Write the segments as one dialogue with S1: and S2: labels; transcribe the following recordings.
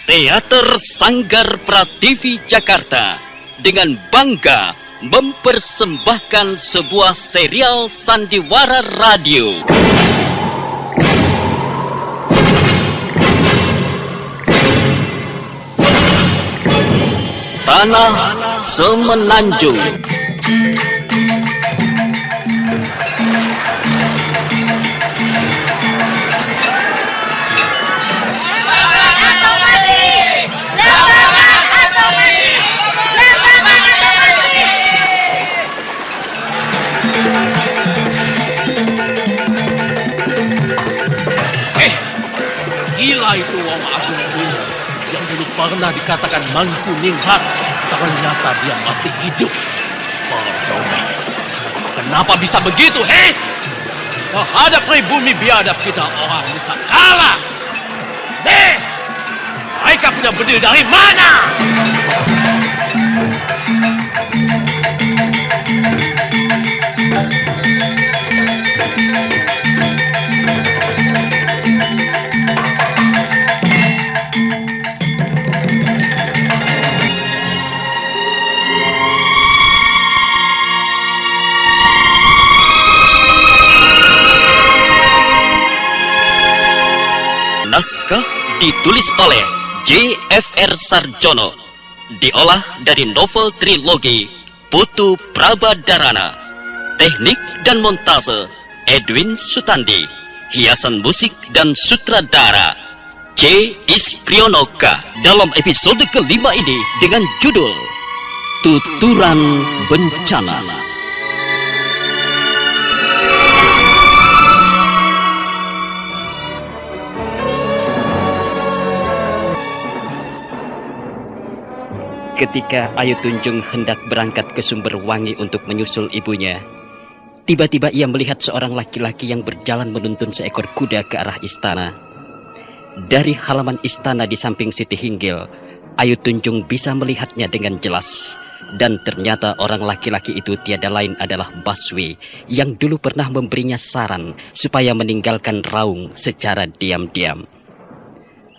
S1: Teater Sanggar Prativi Jakarta dengan bangga mempersembahkan sebuah serial sandiwara radio. Tanah Semenanjung.
S2: Gila itu Wong Agung Wilis yang dulu pernah dikatakan Mangku Ningrat. Ternyata dia masih hidup. Pardon. Kenapa bisa begitu, hei? Terhadap pribumi biadab kita orang bisa kalah. Mereka punya berdiri dari mana?
S1: Naskah ditulis oleh J.F.R. Sarjono, diolah dari novel trilogi Putu Prabadarana, teknik dan montase Edwin Sutandi, hiasan musik dan sutradara C. Isprionoka. Dalam episode kelima ini dengan judul Tuturan Bencana. Ketika Ayu Tunjung hendak berangkat ke Sumberwangi untuk menyusul ibunya, tiba-tiba ia melihat seorang laki-laki yang berjalan menuntun seekor kuda ke arah istana. Dari halaman istana di samping Siti Hinggil, Ayu Tunjung bisa melihatnya dengan jelas. Dan ternyata orang laki-laki itu tiada lain adalah Baswi, yang dulu pernah memberinya saran supaya meninggalkan Raung secara diam-diam.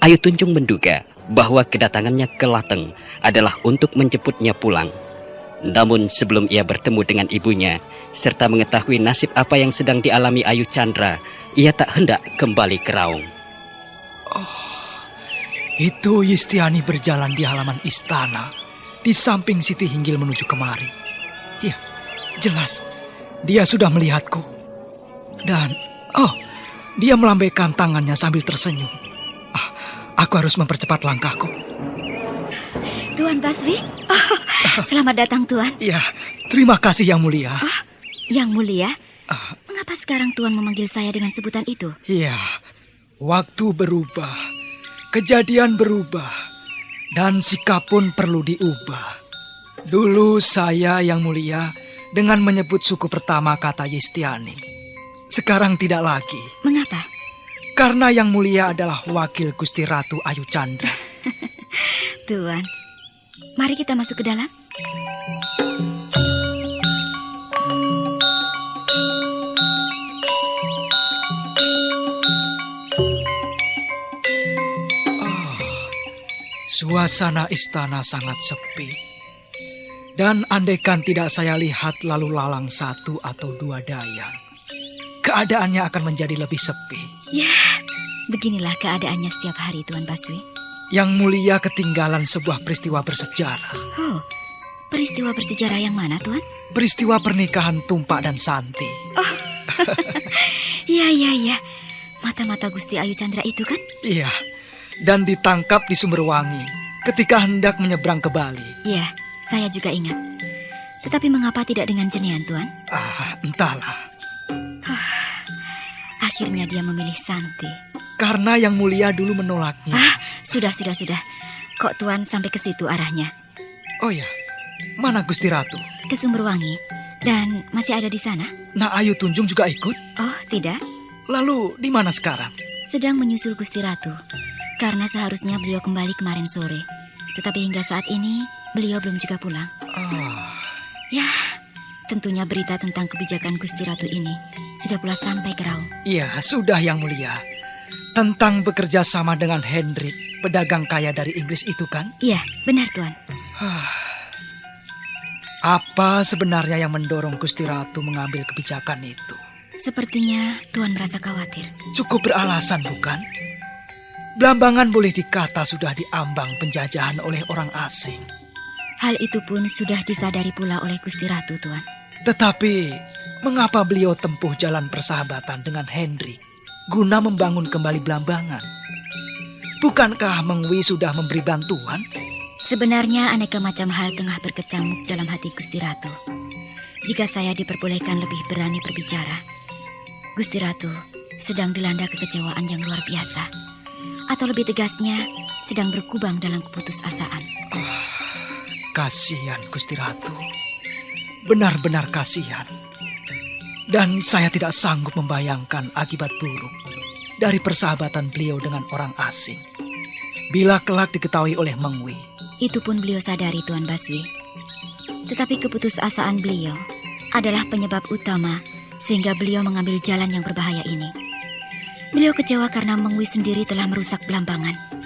S1: Ayu Tunjung menduga bahwa kedatangannya ke Lateng adalah untuk menjemputnya pulang. Namun sebelum ia bertemu dengan ibunya, serta mengetahui nasib apa yang sedang dialami Ayu Chandra, ia tak hendak kembali ke Raung.
S3: Oh, itu Yistiani berjalan di halaman istana, di samping Siti Hinggil menuju kemari. Ya, jelas, dia sudah melihatku. Dan, dia melambaikan tangannya sambil tersenyum. Aku harus mempercepat langkahku.
S4: Tuan Baswi, selamat datang Tuan.
S3: Ya, terima kasih Yang Mulia.
S4: Yang Mulia? Mengapa sekarang Tuan memanggil saya dengan sebutan itu?
S3: Ya, waktu berubah, kejadian berubah, dan sikap pun perlu diubah. Dulu saya Yang Mulia dengan menyebut suku pertama kata Yistiani. Sekarang tidak lagi.
S4: Mengapa?
S3: Karena Yang Mulia adalah wakil Gusti Ratu Ayu Chandra.
S4: Tuan, mari kita masuk ke dalam.
S3: Suasana istana sangat sepi. Dan andaikan tidak saya lihat lalu lalang satu atau dua dayang, keadaannya akan menjadi lebih sepi.
S4: Ya, beginilah keadaannya setiap hari, Tuan Baswi.
S3: Yang Mulia ketinggalan sebuah peristiwa bersejarah.
S4: Oh, peristiwa bersejarah yang mana, Tuan?
S3: Peristiwa pernikahan Tumpak dan Santi.
S4: Oh, iya. Mata-mata Gusti Ayu Chandra itu kan?
S3: Iya, dan ditangkap di Sumberwangi ketika hendak menyeberang ke Bali.
S4: Iya, saya juga ingat. Tetapi mengapa tidak dengan Jenian, Tuan?
S3: Entahlah.
S4: Akhirnya dia memilih Santi.
S3: Karena Yang Mulia dulu menolaknya.
S4: Sudah. Kok Tuan sampai ke situ arahnya?
S3: Oh ya, mana Gusti Ratu?
S4: Ke Sumberwangi. Dan masih ada di sana?
S3: Nah, Ayu Tunjung juga ikut?
S4: Oh, tidak.
S3: Lalu di mana sekarang?
S4: Sedang menyusul Gusti Ratu. Karena seharusnya beliau kembali kemarin sore. Tetapi hingga saat ini beliau belum juga pulang. Ya, tentunya berita tentang kebijakan Gusti Ratu ini sudah pula sampai ke Raung.
S3: Iya, sudah Yang Mulia. Tentang bekerja sama dengan Hendrik, pedagang kaya dari Inggris itu kan?
S4: Iya, benar Tuan.
S3: Apa sebenarnya yang mendorong Gusti Ratu mengambil kebijakan itu?
S4: Sepertinya Tuan merasa khawatir.
S3: Cukup beralasan bukan? Blambangan boleh dikata sudah diambang penjajahan oleh orang asing.
S4: Hal itu pun sudah disadari pula oleh Gusti Ratu, Tuan.
S3: Tetapi, mengapa beliau tempuh jalan persahabatan dengan Hendrik guna membangun kembali Blambangan? Bukankah Mengwi sudah memberi bantuan?
S4: Sebenarnya aneka macam hal tengah berkecamuk dalam hati Gusti Ratu. Jika saya diperbolehkan lebih berani berbicara, Gusti Ratu sedang dilanda kekecewaan yang luar biasa. Atau lebih tegasnya, sedang berkubang dalam keputusasaan.
S3: Kasihan Gusti Ratu. Benar-benar kasihan. Dan saya tidak sanggup membayangkan akibat buruk dari persahabatan beliau dengan orang asing. Bila kelak diketahui oleh Mengwi.
S4: Itu pun beliau sadari, Tuan Baswi. Tetapi keputusasaan beliau adalah penyebab utama sehingga beliau mengambil jalan yang berbahaya ini. Beliau kecewa karena Mengwi sendiri telah merusak Blambangan.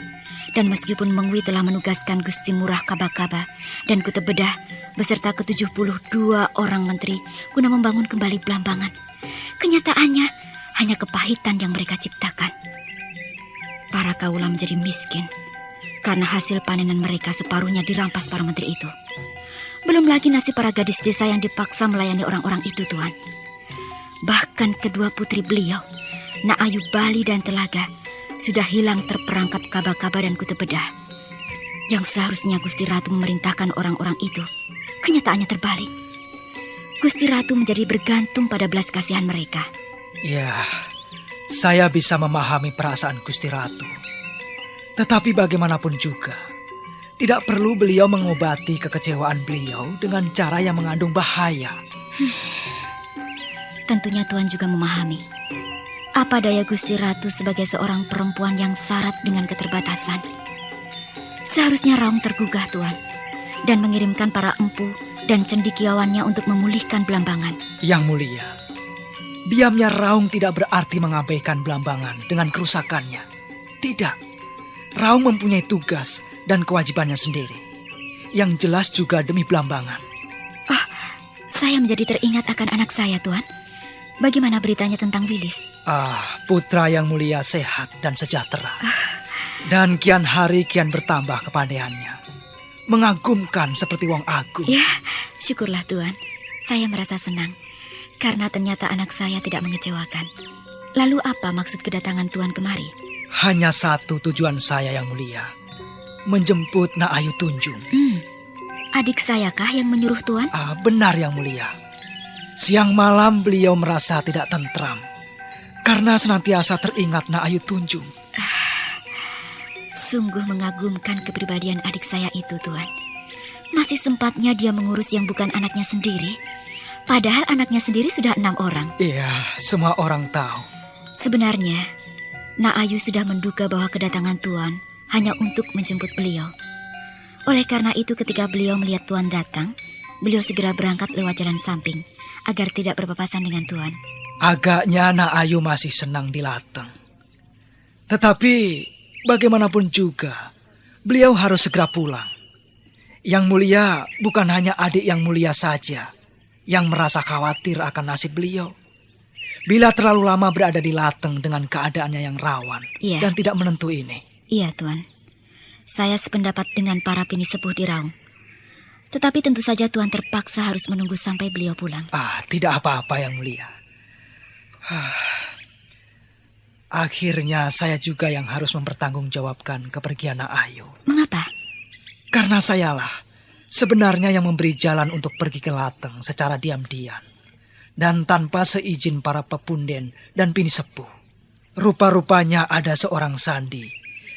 S4: Dan meskipun Mengwi telah menugaskan Gusti Murah Kaba-Kaba dan Kutebedah beserta ke-72 orang menteri guna membangun kembali Blambangan, kenyataannya hanya kepahitan yang mereka ciptakan. Para kaula menjadi miskin karena hasil panenan mereka separuhnya dirampas para menteri itu. Belum lagi nasib para gadis desa yang dipaksa melayani orang-orang itu, Tuan. Bahkan kedua putri beliau, Naayu Bali dan Telaga, sudah hilang terperangkap Kaba-Kaba dan Kutebedah. Yang seharusnya Gusti Ratu memerintahkan orang-orang itu, kenyataannya terbalik. Gusti Ratu menjadi bergantung pada belas kasihan mereka.
S3: Ya, saya bisa memahami perasaan Gusti Ratu. Tetapi bagaimanapun juga, tidak perlu beliau mengobati kekecewaan beliau dengan cara yang mengandung bahaya.
S4: Tentunya Tuan juga memahami. Apa daya Gusti Ratu sebagai seorang perempuan yang syarat dengan keterbatasan? Seharusnya Raung tergugah, Tuan, dan mengirimkan para empu dan cendekiawannya untuk memulihkan Blambangan.
S3: Yang mulia, diamnya Raung tidak berarti mengabaikan Blambangan dengan kerusakannya. Tidak, Raung mempunyai tugas dan kewajibannya sendiri. Yang jelas juga demi Blambangan.
S4: Saya menjadi teringat akan anak saya, Tuan. Bagaimana beritanya tentang Wilis?
S3: Putra yang mulia sehat dan sejahtera. Dan kian hari kian bertambah kepandaiannya. Mengagumkan seperti wong agung.
S4: Ya, syukurlah Tuan. Saya merasa senang. Karena ternyata anak saya tidak mengecewakan. Lalu apa maksud kedatangan Tuan kemari?
S3: Hanya satu tujuan saya yang mulia. Menjemput Naayu Tunjung.
S4: Adik sayakah yang menyuruh Tuan?
S3: Benar yang mulia. Siang malam beliau merasa tidak tentram karena senantiasa teringat Naayu Tunjung.
S4: Sungguh mengagumkan kepribadian adik saya itu, Tuan. Masih sempatnya dia mengurus yang bukan anaknya sendiri. Padahal anaknya sendiri sudah 6 orang.
S3: Iya, semua orang tahu.
S4: Sebenarnya, Naayu sudah menduga bahwa kedatangan Tuan hanya untuk menjemput beliau. Oleh karena itu ketika beliau melihat Tuan datang, beliau segera berangkat lewat jalan samping agar tidak berpapasan dengan Tuan.
S3: Agaknya Naayu masih senang dilateng. Tetapi bagaimanapun juga, beliau harus segera pulang. Yang mulia bukan hanya adik yang mulia saja yang merasa khawatir akan nasib beliau. Bila terlalu lama berada di lateng dengan keadaannya yang rawan dan tidak menentu ini.
S4: Iya, Tuan. Saya sependapat dengan para pini sepuh di Raung. Tetapi tentu saja Tuan terpaksa harus menunggu sampai beliau pulang.
S3: Tidak apa-apa yang mulia. Akhirnya saya juga yang harus mempertanggungjawabkan kepergian Naayu.
S4: Mengapa?
S3: Karena sayalah sebenarnya yang memberi jalan untuk pergi ke lateng secara diam-diam. Dan tanpa seizin para pepunden dan pini sepuh. Rupa-rupanya ada seorang sandi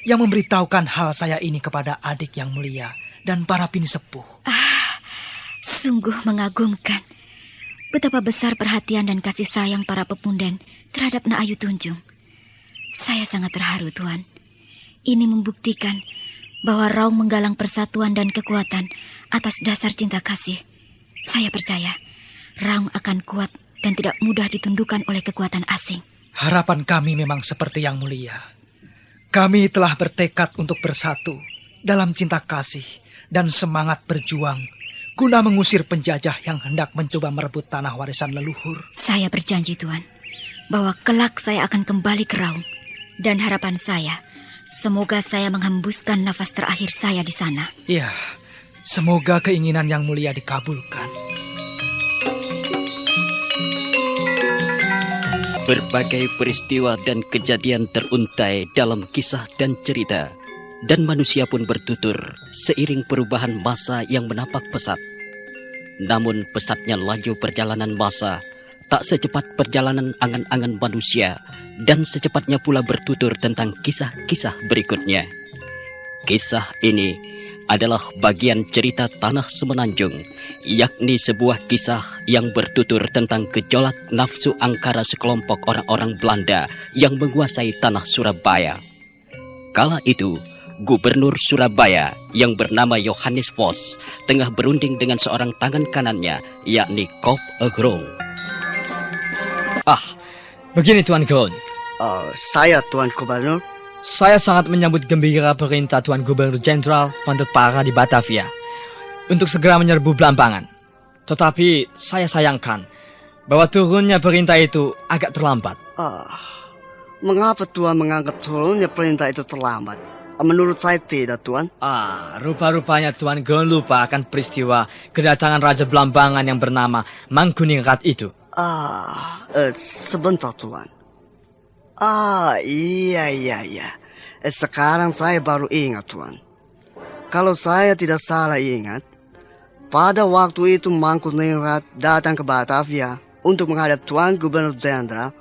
S3: yang memberitahukan hal saya ini kepada adik yang mulia dan para pini sepuh.
S4: Sungguh mengagumkan. Betapa besar perhatian dan kasih sayang para pepunden terhadap Naayu Tunjung. Saya sangat terharu, Tuan. Ini membuktikan bahwa Raung menggalang persatuan dan kekuatan atas dasar cinta kasih. Saya percaya Raung akan kuat dan tidak mudah ditundukkan oleh kekuatan asing.
S3: Harapan kami memang seperti yang mulia. Kami telah bertekad untuk bersatu dalam cinta kasih dan semangat berjuang guna mengusir penjajah yang hendak mencoba merebut tanah warisan leluhur.
S4: Saya berjanji, Tuan, bahwa kelak saya akan kembali ke Raung. Dan harapan saya, semoga saya menghembuskan nafas terakhir saya di sana.
S3: Ya, semoga keinginan yang mulia dikabulkan.
S1: Berbagai peristiwa dan kejadian teruntai dalam kisah dan cerita, dan manusia pun bertutur seiring perubahan masa yang menapak pesat. Namun pesatnya laju perjalanan masa tak secepat perjalanan angan-angan manusia, dan secepatnya pula bertutur tentang kisah-kisah berikutnya. Kisah ini adalah bagian cerita Tanah Semenanjung, yakni sebuah kisah yang bertutur tentang gejolak nafsu angkara sekelompok orang-orang Belanda yang menguasai tanah Surabaya. Kala itu, Gubernur Surabaya yang bernama Johannes Vos tengah berunding dengan seorang tangan kanannya, yakni Kop Agrong.
S5: Begini Tuan Gron.
S6: Saya Tuan Gubernur.
S5: Saya sangat menyambut gembira perintah Tuan Gubernur Jenderal Pandepara di Batavia untuk segera menyerbu Blambangan. Tetapi saya sayangkan bahwa turunnya perintah itu agak terlambat.
S6: Mengapa Tuan menganggap turunnya perintah itu terlambat? Menurut saya tidak, Tuan.
S5: Rupa-rupanya Tuan Gron lupa akan peristiwa kedatangan Raja Blambangan yang bernama Mangkuningrat itu.
S6: Sebentar, Tuan. Iya. Sekarang saya baru ingat, Tuan. Kalau saya tidak salah ingat, pada waktu itu Mangkuningrat datang ke Batavia untuk menghadap Tuan Gubernur Jenderal.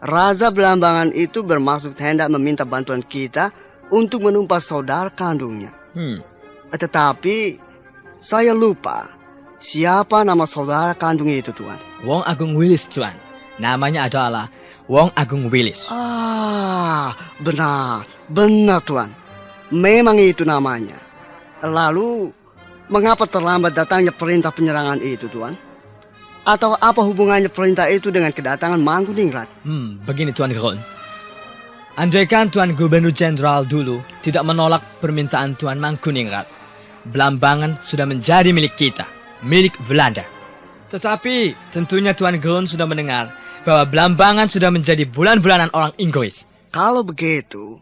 S6: Raja Blambangan itu bermaksud hendak meminta bantuan kita untuk menumpas saudara kandungnya. Tetapi saya lupa siapa nama saudara kandung itu, Tuan.
S5: Wong Agung Willis, Tuan. Namanya adalah Wong Agung Willis.
S6: Benar Tuan. Memang itu namanya. Lalu, mengapa terlambat datangnya perintah penyerangan itu, Tuan? Atau apa hubungannya perintah itu dengan kedatangan Mangkuningrat?
S5: Begini Tuan Gron. Andaikan Tuan Gubernur Jenderal dulu tidak menolak permintaan Tuan Mangkuningrat, Blambangan sudah menjadi milik kita, milik Belanda. Tetapi tentunya Tuan Gron sudah mendengar bahwa Blambangan sudah menjadi bulan-bulanan orang Inggris.
S6: Kalau begitu,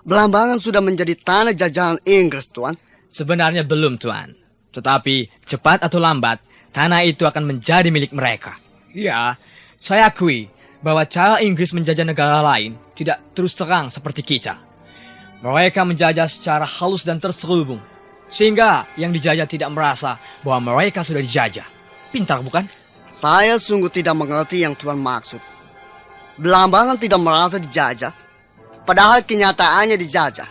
S6: Blambangan sudah menjadi tanah jajahan Inggris, Tuan?
S5: Sebenarnya belum, Tuan. Tetapi cepat atau lambat, tanah itu akan menjadi milik mereka. Ya, saya akui bahwa cara Inggris menjajah negara lain tidak terus terang seperti kita. Mereka menjajah secara halus dan terselubung, sehingga yang dijajah tidak merasa bahwa mereka sudah dijajah. Pintar, bukan?
S6: Saya sungguh tidak mengerti yang Tuan maksud. Blambangan tidak merasa dijajah, padahal kenyataannya dijajah.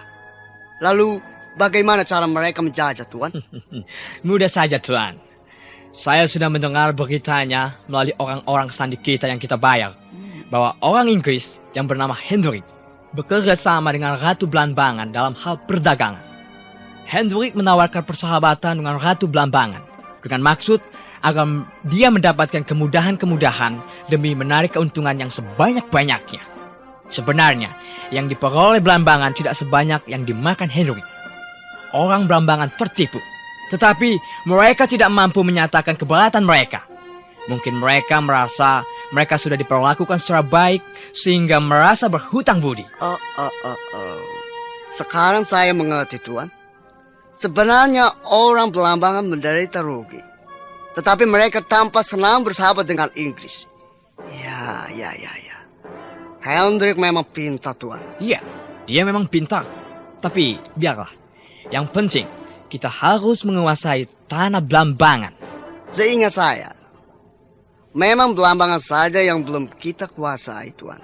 S6: Lalu, bagaimana cara mereka menjajah, Tuan?
S5: Mudah saja, Tuan. Saya sudah mendengar beritanya melalui orang-orang sandi kita yang kita bayar, bahwa orang Inggris yang bernama Hendrik bekerja sama dengan Ratu Blambangan dalam hal perdagangan. Hendrik menawarkan persahabatan dengan Ratu Blambangan dengan maksud agar dia mendapatkan kemudahan-kemudahan demi menarik keuntungan yang sebanyak-banyaknya. Sebenarnya, yang diperoleh Blambangan tidak sebanyak yang dimakan Hendrik. Orang Blambangan tertipu, tetapi mereka tidak mampu menyatakan keberatan mereka. Mungkin mereka merasa mereka sudah diperlakukan secara baik sehingga merasa berhutang budi.
S6: Sekarang saya mengerti, Tuan. Sebenarnya orang Blambangan menderita rugi, tetapi mereka tampak senang bersahabat dengan Inggris. Ya. Hendrik memang pintar, Tuan.
S5: Iya, dia memang pintar. Tapi biarlah. Yang penting, kita harus menguasai tanah Blambangan.
S6: Seingat saya, memang Blambangan saja yang belum kita kuasai, Tuan.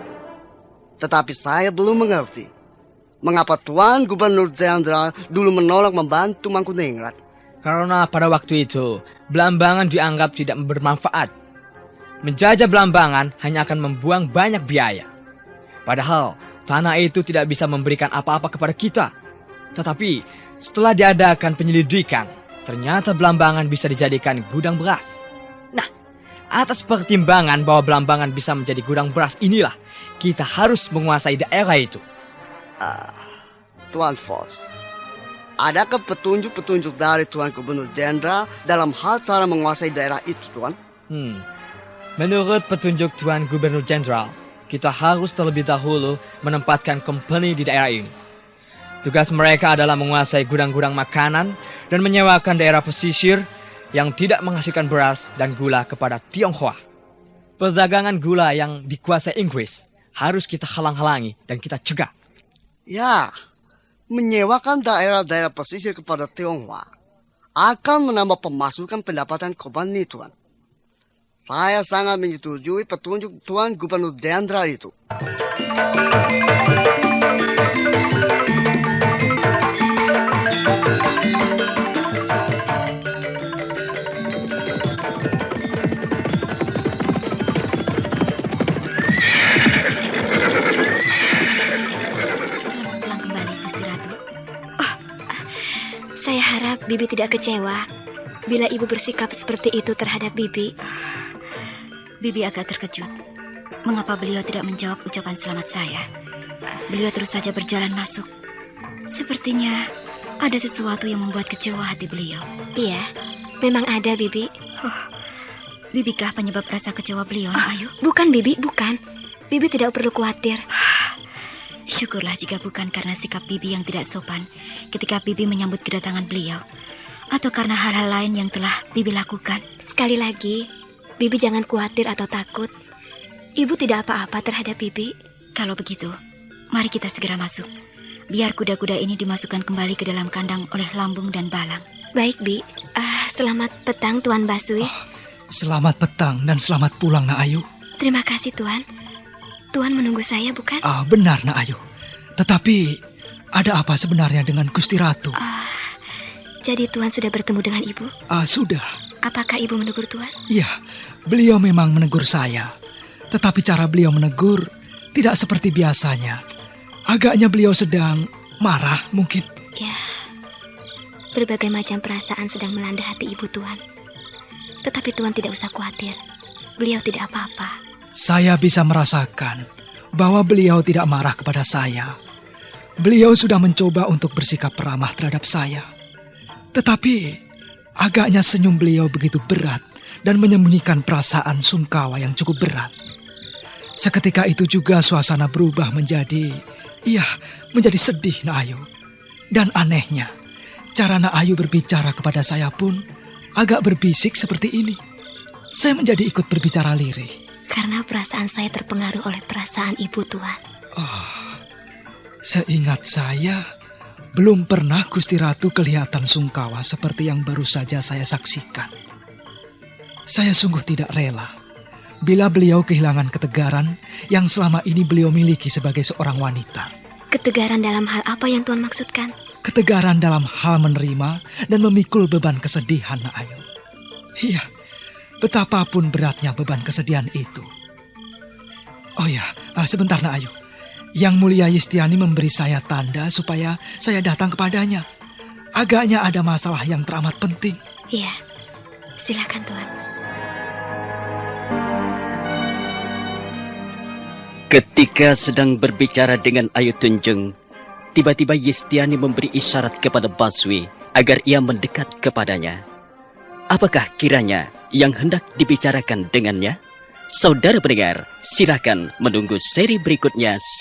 S6: Tetapi saya belum mengerti mengapa Tuan Gubernur Jenderal dulu menolak membantu Mangkuningrat.
S5: Karena pada waktu itu, Blambangan dianggap tidak bermanfaat. Menjajah Blambangan hanya akan membuang banyak biaya. Padahal, tanah itu tidak bisa memberikan apa-apa kepada kita. Tetapi, setelah diadakan penyelidikan, ternyata Blambangan bisa dijadikan gudang beras. Nah, atas pertimbangan bahwa Blambangan bisa menjadi gudang beras inilah, kita harus menguasai daerah itu.
S6: Tuan Fos, adakah petunjuk-petunjuk dari Tuan Gubernur Jenderal dalam hal cara menguasai daerah itu, Tuan?
S5: Menurut petunjuk Tuan Gubernur Jenderal, kita harus terlebih dahulu menempatkan company di daerah ini. Tugas mereka adalah menguasai gudang-gudang makanan dan menyewakan daerah pesisir yang tidak menghasilkan beras dan gula kepada Tionghoa. Perdagangan gula yang dikuasai Inggris harus kita halang-halangi dan kita cegah.
S6: Ya, menyewakan daerah-daerah pesisir kepada Tionghoa akan menambah pemasukan pendapatan company, Tuan. Saya sangat menyetujui petunjuk Tuan Gubernur Jenderal itu.
S4: Saya harap Bibi tidak kecewa bila Ibu bersikap seperti itu terhadap Bibi. Bibi agak terkejut. Mengapa beliau tidak menjawab ucapan selamat saya? Beliau terus saja berjalan masuk. Sepertinya ada sesuatu yang membuat kecewa hati beliau. Iya, memang ada, Bibi. Bibikah penyebab rasa kecewa beliau, Ayu? Bukan, Bibi, bukan. Bibi tidak perlu khawatir. Syukurlah jika bukan karena sikap Bibi yang tidak sopan ketika Bibi menyambut kedatangan beliau, atau karena hal-hal lain yang telah Bibi lakukan. Sekali lagi, Bibi jangan khawatir atau takut. Ibu tidak apa-apa terhadap Bibi. Kalau begitu, mari kita segera masuk. Biar kuda-kuda ini dimasukkan kembali ke dalam kandang oleh Lambung dan Balang. Baik, Bi. Selamat petang, Tuan Basui.
S3: Selamat petang dan selamat pulang, Nak Ayu.
S4: Terima kasih, Tuan. Tuan menunggu saya, bukan?
S3: Benar, Nak Ayu. Tetapi, ada apa sebenarnya dengan Gusti Ratu?
S4: Jadi Tuan sudah bertemu dengan Ibu?
S3: Sudah.
S4: Apakah Ibu menegur Tuan?
S3: Ya, beliau memang menegur saya. Tetapi cara beliau menegur tidak seperti biasanya. Agaknya beliau sedang marah mungkin.
S4: Ya, berbagai macam perasaan sedang melanda hati Ibu, Tuan. Tetapi Tuan tidak usah khawatir. Beliau tidak apa-apa.
S3: Saya bisa merasakan bahwa beliau tidak marah kepada saya. Beliau sudah mencoba untuk bersikap ramah terhadap saya. Tetapi agaknya senyum beliau begitu berat dan menyembunyikan perasaan sungkawa yang cukup berat. Seketika itu juga suasana berubah menjadi sedih, Nak Ayu. Dan anehnya, cara Nak Ayu berbicara kepada saya pun agak berbisik seperti ini. Saya menjadi ikut berbicara lirih.
S4: Karena perasaan saya terpengaruh oleh perasaan Ibu, Tuan.
S3: Seingat saya, belum pernah Gusti Ratu kelihatan sungkawa seperti yang baru saja saya saksikan. Saya sungguh tidak rela bila beliau kehilangan ketegaran yang selama ini beliau miliki sebagai seorang wanita.
S4: Ketegaran dalam hal apa yang Tuan maksudkan?
S3: Ketegaran dalam hal menerima dan memikul beban kesedihan, Nak Ayu. Iya. Betapapun beratnya beban kesedihan itu. Sebentar, Nak Ayu. Yang Mulia Yistiani memberi saya tanda supaya saya datang kepadanya. Agaknya ada masalah yang teramat penting.
S4: Iya, silakan Tuan.
S1: Ketika sedang berbicara dengan Ayu Tunjung, tiba-tiba Yistiani memberi isyarat kepada Baswi agar ia mendekat kepadanya. Apakah kiranya yang hendak dibicarakan dengannya? Saudara pendengar, silakan menunggu seri berikutnya.